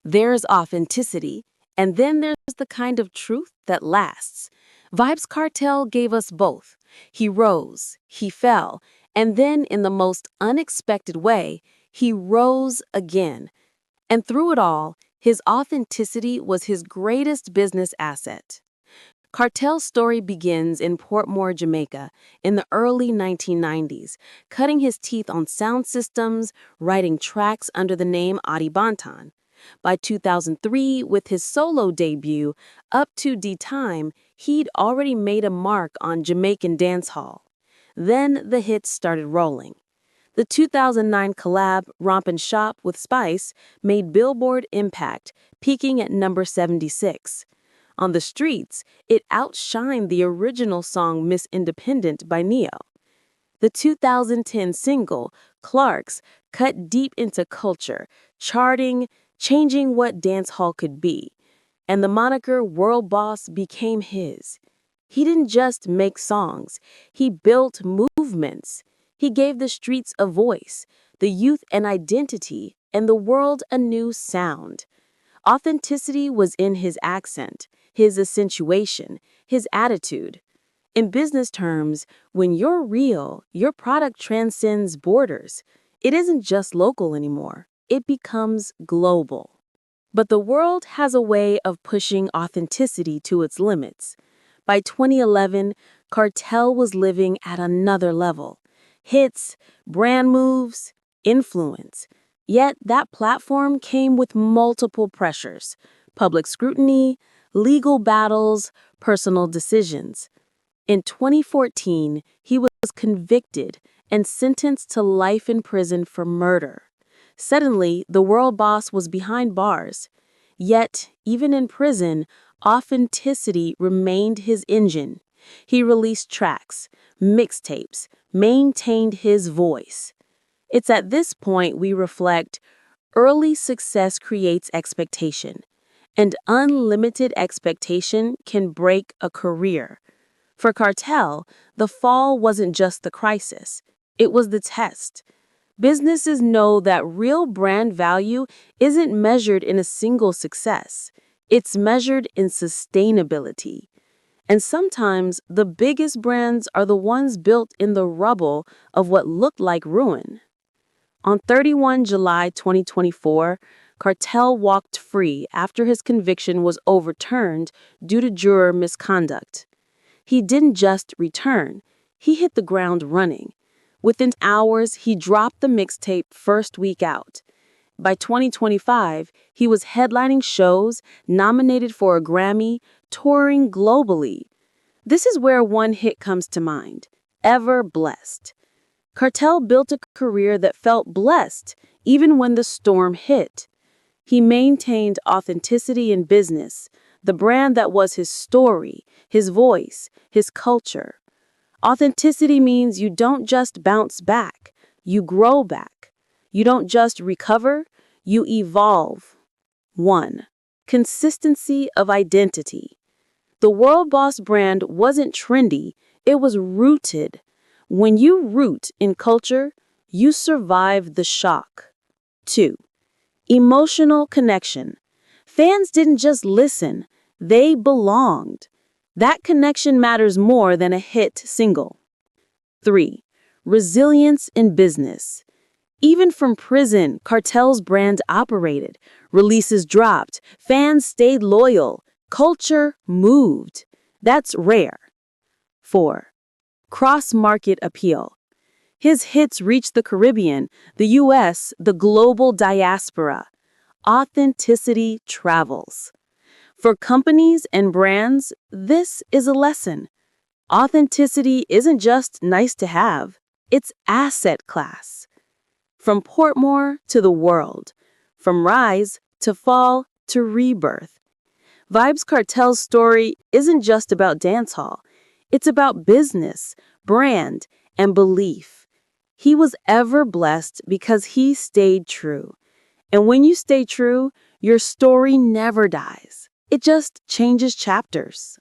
There's authenticity, and then there's the kind of truth that lasts. Vybz Kartel gave us both. He rose, he fell, and then in the most unexpected way, he rose again. And through it all, his authenticity was his greatest business asset. Kartel's story begins in Portmore, Jamaica, in the early 1990s, cutting his teeth on sound systems, writing tracks under the name Adi Bantan. By 2003, with his solo debut, Up to D Time, he'd already made a mark on Jamaican dancehall. Then the hits started rolling. The 2009 collab, Rompin' Shop with Spice, made Billboard impact, peaking at number 76. On the streets, it outshined the original song Miss Independent by Neo. The 2010 single, Clarks, cut deep into culture, charting, changing what dancehall could be. And the moniker Worl Boss became his. He didn't just make songs, he built movements. He gave the streets a voice, the youth an identity, and the world a new sound. Authenticity was in his accent, his accentuation, his attitude. In business terms, when you're real, your product transcends borders. It isn't just local anymore. It becomes global. But the world has a way of pushing authenticity to its limits. By 2011, Kartel was living at another level. Hits, brand moves, influence. Yet that platform came with multiple pressures: public scrutiny, legal battles, personal decisions. In 2014, he was convicted and sentenced to life in prison for murder. Suddenly, the world boss was behind bars. Yet, even in prison, authenticity remained his engine. He released tracks, mixtapes, maintained his voice. It's at this point we reflect, early success creates expectation, and unlimited expectation can break a career. For Kartel, the fall wasn't just the crisis, it was the test. Businesses know that real brand value isn't measured in a single success. It's measured in sustainability. And sometimes the biggest brands are the ones built in the rubble of what looked like ruin. On 31 July 2024, Kartel walked free after his conviction was overturned due to juror misconduct. He didn't just return, he hit the ground running. Within hours, he dropped the mixtape first week out. By 2025, he was headlining shows, nominated for a Grammy, touring globally. This is where one hit comes to mind: Ever Blessed. Kartel built a career that felt blessed even when the storm hit. He maintained authenticity in business, the brand that was his story, his voice, his culture. Authenticity means you don't just bounce back, you grow back. You don't just recover, you evolve. 1. Consistency of identity. The World Boss brand wasn't trendy, it was rooted. When you root in culture, you survive the shock. 2. Emotional connection. Fans didn't just listen, they belonged. That connection matters more than a hit single. 3. Resilience in business. Even from prison, Kartel's brand operated. Releases dropped, fans stayed loyal, culture moved. That's rare. 4. Cross-market appeal. His hits reached the Caribbean, the US, the global diaspora. Authenticity travels. For companies and brands, this is a lesson. Authenticity isn't just nice to have, it's asset class. From Portmore to the world, from rise to fall to rebirth. Vybz Kartel's story isn't just about dancehall. It's about business, brand, and belief. He was ever blessed because he stayed true. And when you stay true, your story never dies. It just changes chapters.